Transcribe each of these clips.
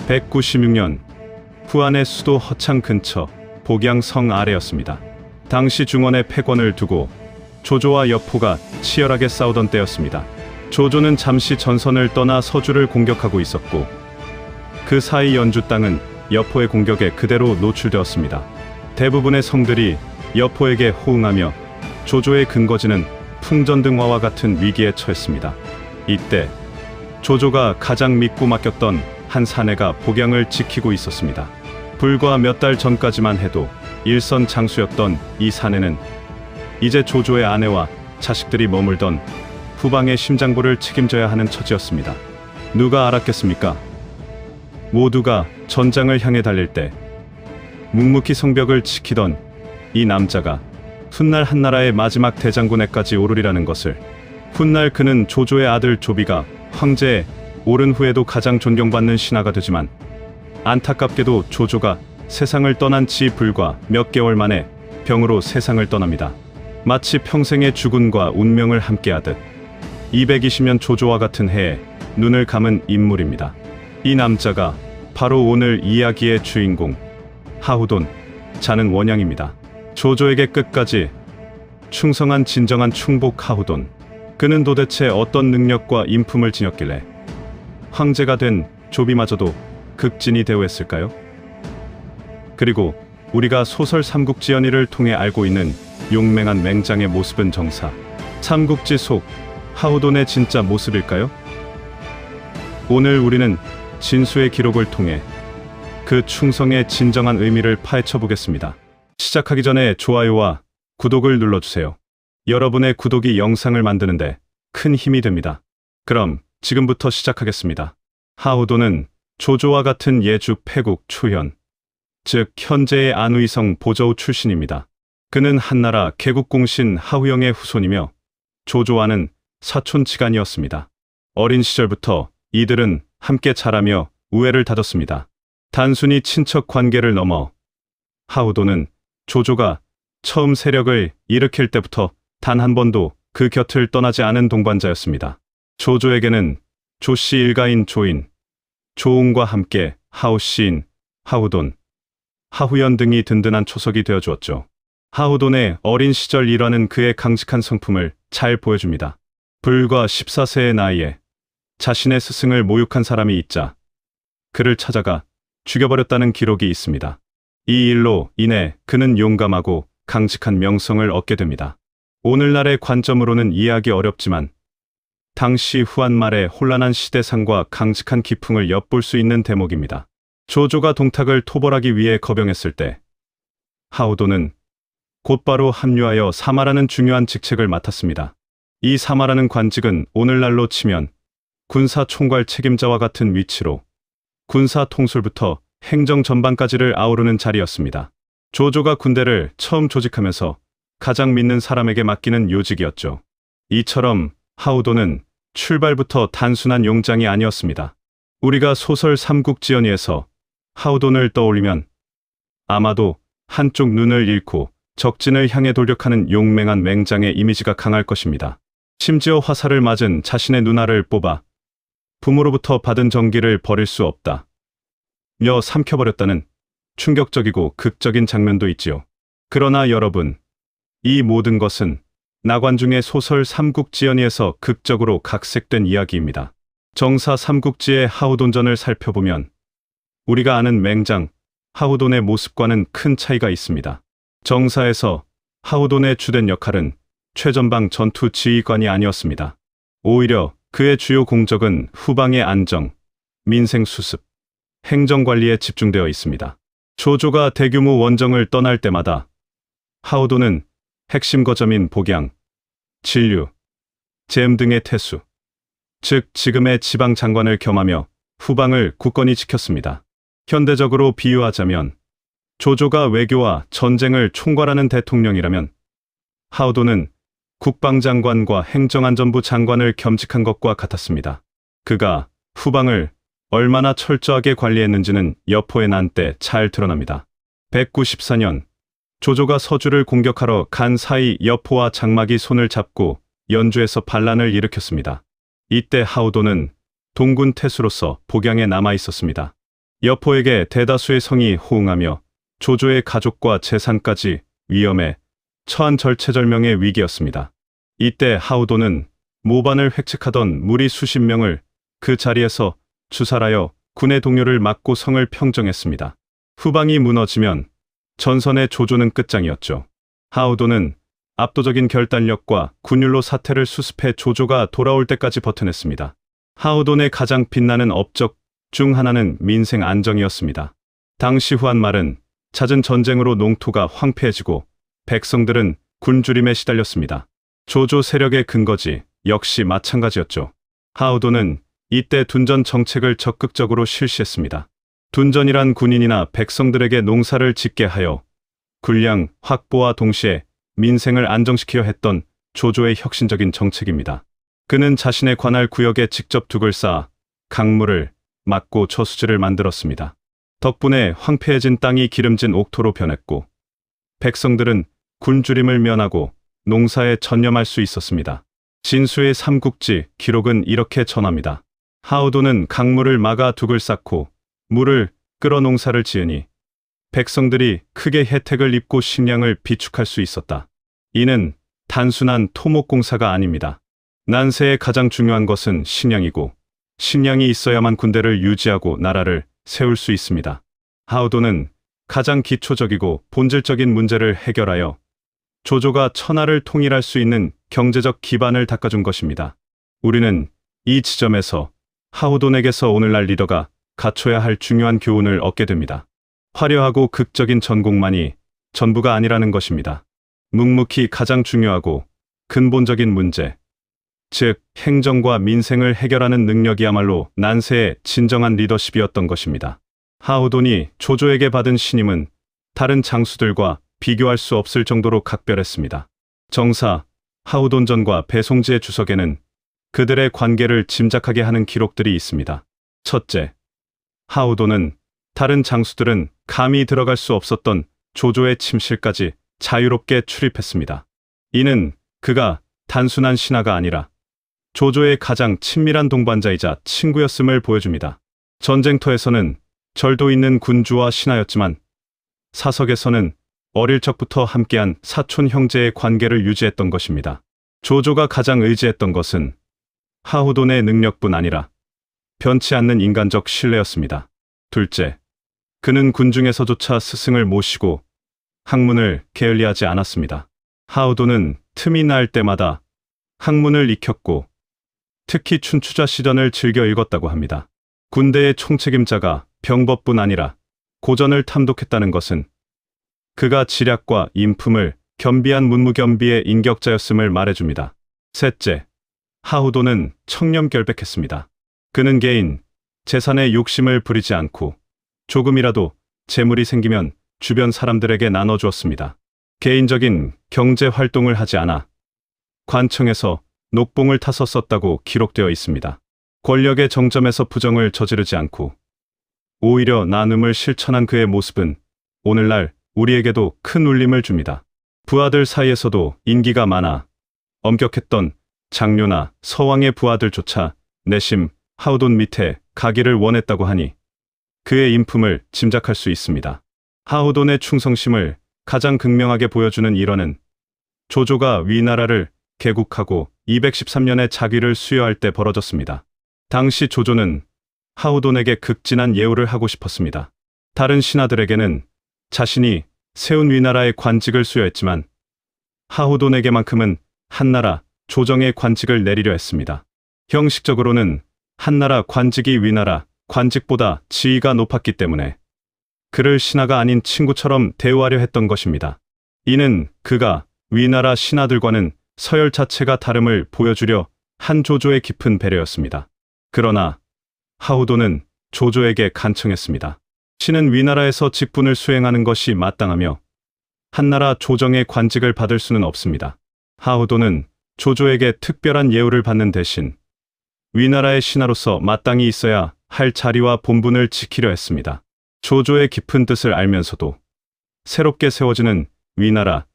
196년 후한의 수도 허창 근처 복양 성 아래였습니다. 당시 중원에 패권을 두고 조조와 여포가 치열하게 싸우던 때였습니다. 조조는 잠시 전선을 떠나 서주를 공격하고 있었고 그 사이 연주 땅은 여포의 공격에 그대로 노출되었습니다. 대부분의 성들이 여포에게 호응하며 조조의 근거지는 풍전등화와 같은 위기에 처했습니다. 이때 조조가 가장 믿고 맡겼던 한 사내가 복양을 지키고 있었습니다. 불과 몇 달 전까지만 해도 일선장수였던 이 사내는 이제 조조의 아내와 자식들이 머물던 후방의 심장부를 책임져야 하는 처지였습니다. 누가 알았겠습니까? 모두가 전장을 향해 달릴 때 묵묵히 성벽을 지키던 이 남자가 훗날 한나라의 마지막 대장군에까지 오르리라는 것을. 훗날 그는 조조의 아들 조비가 황제에 오른 후에도 가장 존경받는 신하가 되지만 안타깝게도 조조가 세상을 떠난 지 불과 몇 개월 만에 병으로 세상을 떠납니다. 마치 평생의 주군과 운명을 함께하듯 220년 조조와 같은 해에 눈을 감은 인물입니다. 이 남자가 바로 오늘 이야기의 주인공 하후돈 자는 원양입니다. 조조에게 끝까지 충성한 진정한 충복 하후돈. 그는 도대체 어떤 능력과 인품을 지녔길래 황제가 된 조비마저도 극진히 대우했을까요? 그리고 우리가 소설 삼국지연의를 통해 알고 있는 용맹한 맹장의 모습은 정사 삼국지 속 하후돈의 진짜 모습일까요? 오늘 우리는 진수의 기록을 통해 그 충성의 진정한 의미를 파헤쳐 보겠습니다. 시작하기 전에 좋아요와 구독을 눌러주세요. 여러분의 구독이 영상을 만드는데 큰 힘이 됩니다. 그럼 지금부터 시작하겠습니다. 하후돈은 조조와 같은 예주 패국 초현, 즉 현재의 안우이성 보저우 출신입니다. 그는 한나라 개국공신 하후영의 후손이며 조조와는 사촌지간이었습니다. 어린 시절부터 이들은 함께 자라며 우애를 다졌습니다. 단순히 친척 관계를 넘어 하후돈은 조조가 처음 세력을 일으킬 때부터 단 한 번도 그 곁을 떠나지 않은 동반자였습니다. 조조에게는 조씨 일가인 조인, 조웅과 함께 하우씨인 하후돈, 하후연 등이 든든한 초석이 되어주었죠. 하후돈의 어린 시절 일화는 그의 강직한 성품을 잘 보여줍니다. 불과 14세의 나이에 자신의 스승을 모욕한 사람이 있자 그를 찾아가 죽여버렸다는 기록이 있습니다. 이 일로 인해 그는 용감하고 강직한 명성을 얻게 됩니다. 오늘날의 관점으로는 이해하기 어렵지만 당시 후한 말의 혼란한 시대상과 강직한 기풍을 엿볼 수 있는 대목입니다. 조조가 동탁을 토벌하기 위해 거병했을 때 하후돈은 곧바로 합류하여 사마라는 중요한 직책을 맡았습니다. 이 사마라는 관직은 오늘날로 치면 군사 총괄 책임자와 같은 위치로 군사 통솔부터 행정 전반까지를 아우르는 자리였습니다. 조조가 군대를 처음 조직하면서 가장 믿는 사람에게 맡기는 요직이었죠. 이처럼 하후돈은 출발부터 단순한 용장이 아니었습니다. 우리가 소설 삼국지연의에서 하후돈을 떠올리면 아마도 한쪽 눈을 잃고 적진을 향해 돌격하는 용맹한 맹장의 이미지가 강할 것입니다. 심지어 화살을 맞은 자신의 누나를 뽑아 부모로부터 받은 정기를 버릴 수 없다 며 삼켜버렸다는 충격적이고 극적인 장면도 있지요. 그러나 여러분, 이 모든 것은 나관중의 소설 삼국지연의에서 극적으로 각색된 이야기입니다. 정사 삼국지의 하후돈전을 살펴보면 우리가 아는 맹장 하후돈의 모습과는 큰 차이가 있습니다. 정사에서 하후돈의 주된 역할은 최전방 전투 지휘관이 아니었습니다. 오히려 그의 주요 공적은 후방의 안정, 민생 수습, 행정관리에 집중되어 있습니다. 조조가 대규모 원정을 떠날 때마다 하후돈은 핵심 거점인 복양, 진류, 잼 등의 태수, 즉 지금의 지방 장관을 겸하며 후방을 굳건히 지켰습니다. 현대적으로 비유하자면 조조가 외교와 전쟁을 총괄하는 대통령이라면 하후돈은 국방장관과 행정안전부 장관을 겸직한 것과 같았습니다. 그가 후방을 얼마나 철저하게 관리했는지는 여포의 난 때 잘 드러납니다. 194년 조조가 서주를 공격하러 간 사이 여포와 장막이 손을 잡고 연주에서 반란을 일으켰습니다. 이때 하후돈은 동군 태수로서 복양에 남아 있었습니다. 여포에게 대다수의 성이 호응하며 조조의 가족과 재산까지 위험에 처한 절체절명의 위기였습니다. 이때 하우도는 모반을 획책하던 무리 수십 명을 그 자리에서 주살하여 군의 동료를 막고 성을 평정했습니다. 후방이 무너지면 전선의 조조는 끝장이었죠. 하우도는 압도적인 결단력과 군율로 사태를 수습해 조조가 돌아올 때까지 버텨냈습니다. 하우돈의 가장 빛나는 업적 중 하나는 민생 안정이었습니다. 당시 후한말은 잦은 전쟁으로 농토가 황폐해지고 백성들은 굶주림에 시달렸습니다. 조조 세력의 근거지 역시 마찬가지였죠. 하우돈은 이때 둔전 정책을 적극적으로 실시했습니다. 둔전이란 군인이나 백성들에게 농사를 짓게 하여 군량 확보와 동시에 민생을 안정시키려 했던 조조의 혁신적인 정책입니다. 그는 자신의 관할 구역에 직접 둑을 쌓아 강물을 막고 저수지를 만들었습니다. 덕분에 황폐해진 땅이 기름진 옥토로 변했고 백성들은 굶주림을 면하고 농사에 전념할 수 있었습니다. 진수의 삼국지 기록은 이렇게 전합니다. 하우도는 강물을 막아 둑을 쌓고 물을 끌어 농사를 지으니 백성들이 크게 혜택을 입고 식량을 비축할 수 있었다. 이는 단순한 토목공사가 아닙니다. 난세의 가장 중요한 것은 식량이고 식량이 있어야만 군대를 유지하고 나라를 세울 수 있습니다. 하우도는 가장 기초적이고 본질적인 문제를 해결하여 조조가 천하를 통일할 수 있는 경제적 기반을 닦아준 것입니다. 우리는 이 지점에서 하우돈에게서 오늘날 리더가 갖춰야 할 중요한 교훈을 얻게 됩니다. 화려하고 극적인 전공만이 전부가 아니라는 것입니다. 묵묵히 가장 중요하고 근본적인 문제, 즉 행정과 민생을 해결하는 능력이야말로 난세의 진정한 리더십이었던 것입니다. 하우돈이 조조에게 받은 신임은 다른 장수들과 비교할 수 없을 정도로 각별했습니다. 정사 하우돈전과 배송지의 주석에는 그들의 관계를 짐작하게 하는 기록들이 있습니다. 첫째, 하우돈은 다른 장수들은 감히 들어갈 수 없었던 조조의 침실까지 자유롭게 출입했습니다. 이는 그가 단순한 신하가 아니라 조조의 가장 친밀한 동반자이자 친구였음을 보여줍니다. 전쟁터에서는 절도 있는 군주와 신하였지만 사석에서는 어릴 적부터 함께한 사촌 형제의 관계를 유지했던 것입니다. 조조가 가장 의지했던 것은 하우돈의 능력뿐 아니라 변치 않는 인간적 신뢰였습니다. 둘째, 그는 군중에서조차 스승을 모시고 학문을 게을리하지 않았습니다. 하우돈은 틈이 날 때마다 학문을 익혔고 특히 춘추자 시전을 즐겨 읽었다고 합니다. 군대의 총책임자가 병법뿐 아니라 고전을 탐독했다는 것은 그가 지략과 인품을 겸비한 문무겸비의 인격자였음을 말해줍니다. 셋째, 하우돈은 청렴결백했습니다. 그는 개인, 재산에 욕심을 부리지 않고 조금이라도 재물이 생기면 주변 사람들에게 나눠주었습니다. 개인적인 경제 활동을 하지 않아 관청에서 녹봉을 타서 썼다고 기록되어 있습니다. 권력의 정점에서 부정을 저지르지 않고 오히려 나눔을 실천한 그의 모습은 오늘날 우리에게도 큰 울림을 줍니다. 부하들 사이에서도 인기가 많아 엄격했던 장료나 서왕의 부하들조차 내심 하우돈 밑에 가기를 원했다고 하니 그의 인품을 짐작할 수 있습니다. 하우돈의 충성심을 가장 극명하게 보여주는 일화는 조조가 위나라를 개국하고 213년에 자기를 수여할 때 벌어졌습니다. 당시 조조는 하우돈에게 극진한 예우를 하고 싶었습니다. 다른 신하들에게는 자신이 세운 위나라의 관직을 수여했지만 하우돈에게만큼은 한나라 조정의 관직을 내리려 했습니다. 형식적으로는 한나라 관직이 위나라 관직보다 지위가 높았기 때문에 그를 신하가 아닌 친구처럼 대우하려 했던 것입니다. 이는 그가 위나라 신하들과는 서열 자체가 다름을 보여주려 한 조조의 깊은 배려였습니다. 그러나 하우돈은 조조에게 간청했습니다. 신은 위나라에서 직분을 수행하는 것이 마땅하며 한나라 조정의 관직을 받을 수는 없습니다. 하우돈은 조조에게 특별한 예우를 받는 대신 위나라의 신하로서 마땅히 있어야 할 자리와 본분을 지키려 했습니다. 조조의 깊은 뜻을 알면서도 새롭게 세워지는 위나라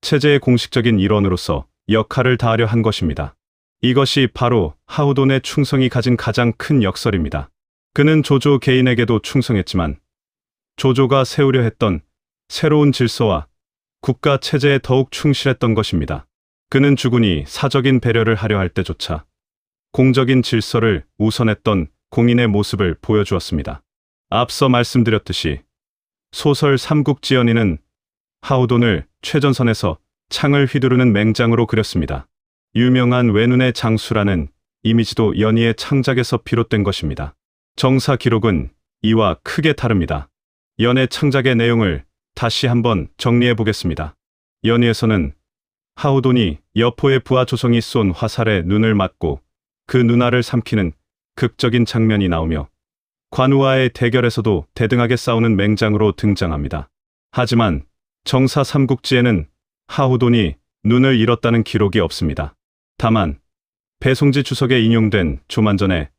체제의 공식적인 일원으로서 역할을 다하려 한 것입니다. 이것이 바로 하우돈의 충성이 가진 가장 큰 역설입니다. 그는 조조 개인에게도 충성했지만 조조가 세우려 했던 새로운 질서와 국가 체제에 더욱 충실했던 것입니다. 그는 주군이 사적인 배려를 하려 할 때조차 공적인 질서를 우선했던 공인의 모습을 보여주었습니다. 앞서 말씀드렸듯이 소설 삼국지연의는 하우돈을 최전선에서 창을 휘두르는 맹장으로 그렸습니다. 유명한 외눈의 장수라는 이미지도 연희의 창작에서 비롯된 것입니다. 정사 기록은 이와 크게 다릅니다. 연의 창작의 내용을 다시 한번 정리해 보겠습니다. 연희에서는 하우돈이 여포의 부하 조성이 쏜 화살에 눈을 맞고 그 눈알을 삼키는 극적인 장면이 나오며 관우와의 대결에서도 대등하게 싸우는 맹장으로 등장합니다. 하지만 정사 삼국지에는 하우돈이 눈을 잃었다는 기록이 없습니다. 다만 배송지 주석에 인용된 조만전에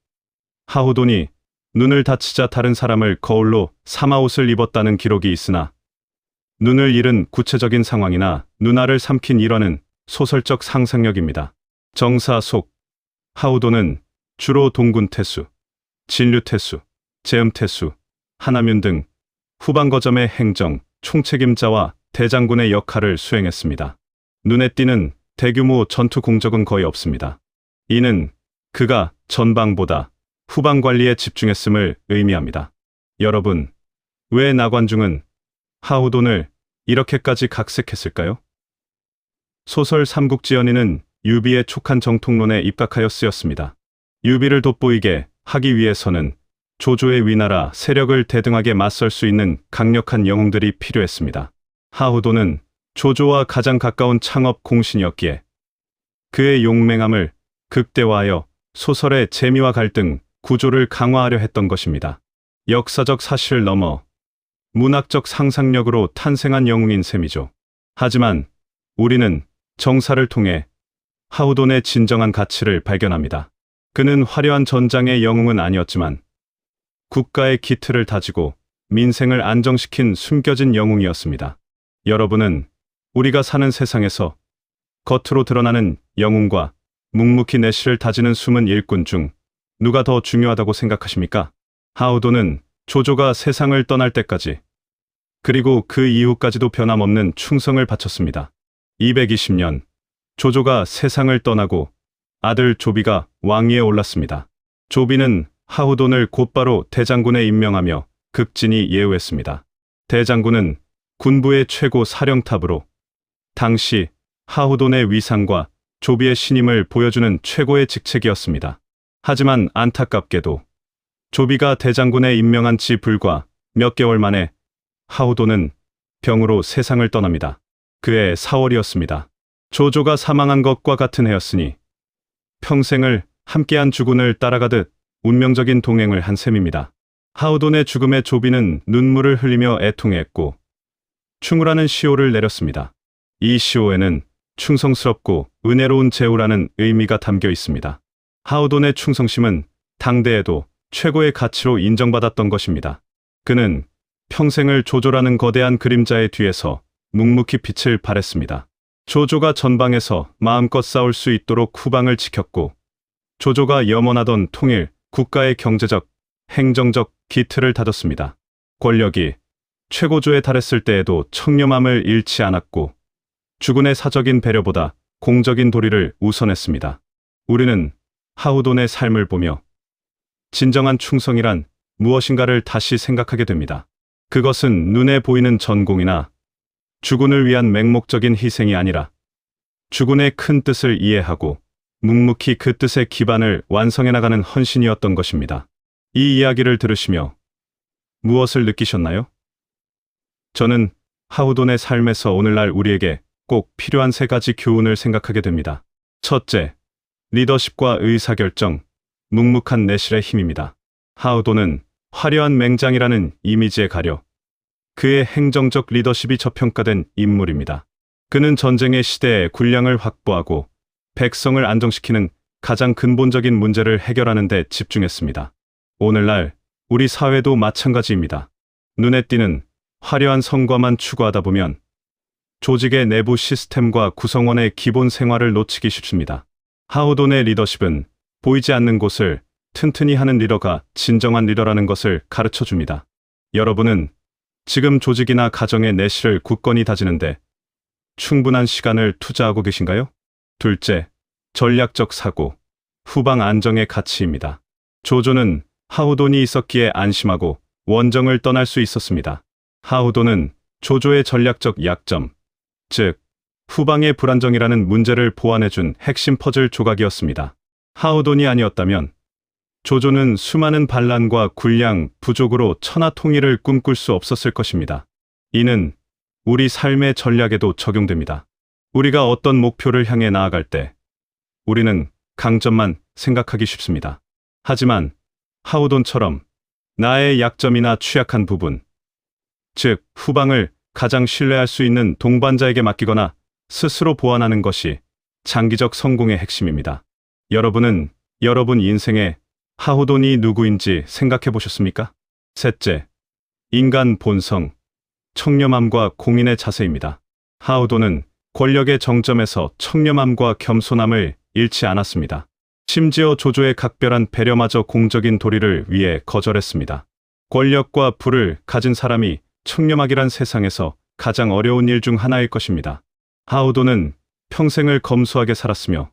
하우돈이 눈을 다치자 다른 사람을 거울로 삼아 옷을 입었다는 기록이 있으나 눈을 잃은 구체적인 상황이나 눈알을 삼킨 일화는 소설적 상상력입니다. 정사 속 하우돈은 주로 동군태수, 진류태수, 제음태수, 하나뮨 등 후방거점의 행정, 총책임자와 대장군의 역할을 수행했습니다. 눈에 띄는 대규모 전투 공적은 거의 없습니다. 이는 그가 전방보다 후방 관리에 집중했음을 의미합니다. 여러분, 왜 나관중은 하우돈을 이렇게까지 각색했을까요? 소설 삼국지연의는 유비의 촉한 정통론에 입각하여 쓰였습니다. 유비를 돋보이게 하기 위해서는 조조의 위나라 세력을 대등하게 맞설 수 있는 강력한 영웅들이 필요했습니다. 하우돈은 조조와 가장 가까운 창업 공신이었기에 그의 용맹함을 극대화하여 소설의 재미와 갈등, 구조를 강화하려 했던 것입니다. 역사적 사실을 넘어 문학적 상상력으로 탄생한 영웅인 셈이죠. 하지만 우리는 정사를 통해 하우돈의 진정한 가치를 발견합니다. 그는 화려한 전장의 영웅은 아니었지만 국가의 기틀을 다지고 민생을 안정시킨 숨겨진 영웅이었습니다. 여러분은 우리가 사는 세상에서 겉으로 드러나는 영웅과 묵묵히 내실을 다지는 숨은 일꾼 중 누가 더 중요하다고 생각하십니까? 하우돈은 조조가 세상을 떠날 때까지 그리고 그 이후까지도 변함없는 충성을 바쳤습니다. 220년 조조가 세상을 떠나고 아들 조비가 왕위에 올랐습니다. 조비는 하우돈을 곧바로 대장군에 임명하며 극진히 예우했습니다. 대장군은 군부의 최고 사령탑으로 당시 하우돈의 위상과 조비의 신임을 보여주는 최고의 직책이었습니다. 하지만 안타깝게도 조비가 대장군에 임명한 지 불과 몇 개월 만에 하우돈은 병으로 세상을 떠납니다. 그해 4월이었습니다. 조조가 사망한 것과 같은 해였으니 평생을 함께한 주군을 따라가듯 운명적인 동행을 한 셈입니다. 하우돈의 죽음에 조비는 눈물을 흘리며 애통했고 충우라는 시호를 내렸습니다. 이 시호에는 충성스럽고 은혜로운 제후라는 의미가 담겨 있습니다. 하우돈의 충성심은 당대에도 최고의 가치로 인정받았던 것입니다. 그는 평생을 조조라는 거대한 그림자의 뒤에서 묵묵히 빛을 발했습니다. 조조가 전방에서 마음껏 싸울 수 있도록 후방을 지켰고 조조가 염원하던 통일, 국가의 경제적, 행정적 기틀을 다졌습니다. 권력이 최고조에 달했을 때에도 청렴함을 잃지 않았고 주군의 사적인 배려보다 공적인 도리를 우선했습니다. 우리는 하우돈의 삶을 보며 진정한 충성이란 무엇인가를 다시 생각하게 됩니다. 그것은 눈에 보이는 전공이나 주군을 위한 맹목적인 희생이 아니라 주군의 큰 뜻을 이해하고 묵묵히 그 뜻의 기반을 완성해 나가는 헌신이었던 것입니다. 이 이야기를 들으시며 무엇을 느끼셨나요? 저는 하우돈의 삶에서 오늘날 우리에게 꼭 필요한 3가지 교훈을 생각하게 됩니다. 첫째, 리더십과 의사결정, 묵묵한 내실의 힘입니다. 하우돈은 화려한 맹장이라는 이미지에 가려 그의 행정적 리더십이 저평가된 인물입니다. 그는 전쟁의 시대에 군량을 확보하고 백성을 안정시키는 가장 근본적인 문제를 해결하는 데 집중했습니다. 오늘날 우리 사회도 마찬가지입니다. 눈에 띄는 화려한 성과만 추구하다 보면 조직의 내부 시스템과 구성원의 기본 생활을 놓치기 쉽습니다. 하우돈의 리더십은 보이지 않는 곳을 튼튼히 하는 리더가 진정한 리더라는 것을 가르쳐 줍니다. 여러분은 지금 조직이나 가정의 내실을 굳건히 다지는데 충분한 시간을 투자하고 계신가요? 둘째, 전략적 사고, 후방 안정의 가치입니다. 조조는 하우돈이 있었기에 안심하고 원정을 떠날 수 있었습니다. 하우돈은 조조의 전략적 약점, 즉 후방의 불안정이라는 문제를 보완해준 핵심 퍼즐 조각이었습니다. 하우돈이 아니었다면 조조는 수많은 반란과 군량 부족으로 천하통일을 꿈꿀 수 없었을 것입니다. 이는 우리 삶의 전략에도 적용됩니다. 우리가 어떤 목표를 향해 나아갈 때 우리는 강점만 생각하기 쉽습니다. 하지만 하우돈처럼 나의 약점이나 취약한 부분, 즉 후방을 가장 신뢰할 수 있는 동반자에게 맡기거나 스스로 보완하는 것이 장기적 성공의 핵심입니다. 여러분은 여러분 인생에 하우돈이 누구인지 생각해 보셨습니까? 셋째, 인간 본성, 청렴함과 공인의 자세입니다. 하우돈은 권력의 정점에서 청렴함과 겸손함을 잃지 않았습니다. 심지어 조조의 각별한 배려마저 공적인 도리를 위해 거절했습니다. 권력과 부를 가진 사람이 청렴하기란 세상에서 가장 어려운 일 중 하나일 것입니다. 하우돈은 평생을 검소하게 살았으며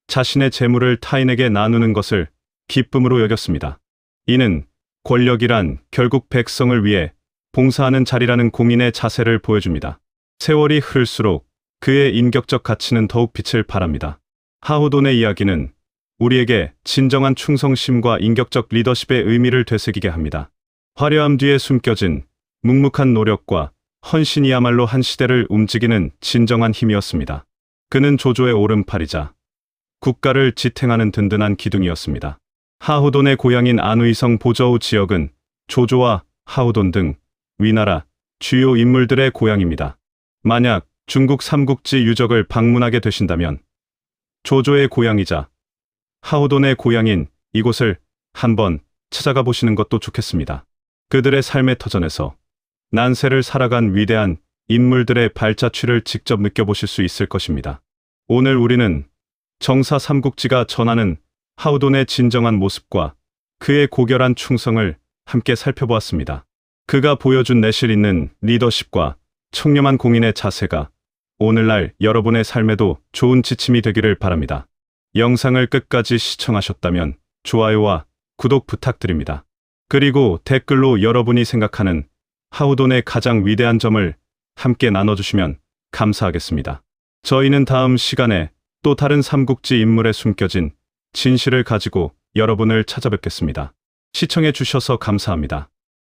자신의 재물을 타인에게 나누는 것을 기쁨으로 여겼습니다. 이는 권력이란 결국 백성을 위해 봉사하는 자리라는 공인의 자세를 보여줍니다. 세월이 흐를수록 그의 인격적 가치는 더욱 빛을 발합니다. 하우돈의 이야기는 우리에게 진정한 충성심과 인격적 리더십의 의미를 되새기게 합니다. 화려함 뒤에 숨겨진 묵묵한 노력과 헌신이야말로 한 시대를 움직이는 진정한 힘이었습니다. 그는 조조의 오른팔이자 국가를 지탱하는 든든한 기둥이었습니다. 하우돈의 고향인 안의성 보저우 지역은 조조와 하우돈 등 위나라 주요 인물들의 고향입니다. 만약 중국 삼국지 유적을 방문하게 되신다면 조조의 고향이자 하우돈의 고향인 이곳을 한번 찾아가 보시는 것도 좋겠습니다. 그들의 삶의 터전에서 난세를 살아간 위대한 인물들의 발자취를 직접 느껴보실 수 있을 것입니다. 오늘 우리는 정사 삼국지가 전하는 하우돈의 진정한 모습과 그의 고결한 충성을 함께 살펴보았습니다. 그가 보여준 내실 있는 리더십과 청렴한 공인의 자세가 오늘날 여러분의 삶에도 좋은 지침이 되기를 바랍니다. 영상을 끝까지 시청하셨다면 좋아요와 구독 부탁드립니다. 그리고 댓글로 여러분이 생각하는 하우돈의 가장 위대한 점을 함께 나눠주시면 감사하겠습니다. 저희는 다음 시간에 또 다른 삼국지 인물에 숨겨진 진실을 가지고 여러분을 찾아뵙겠습니다. 시청해 주셔서 감사합니다.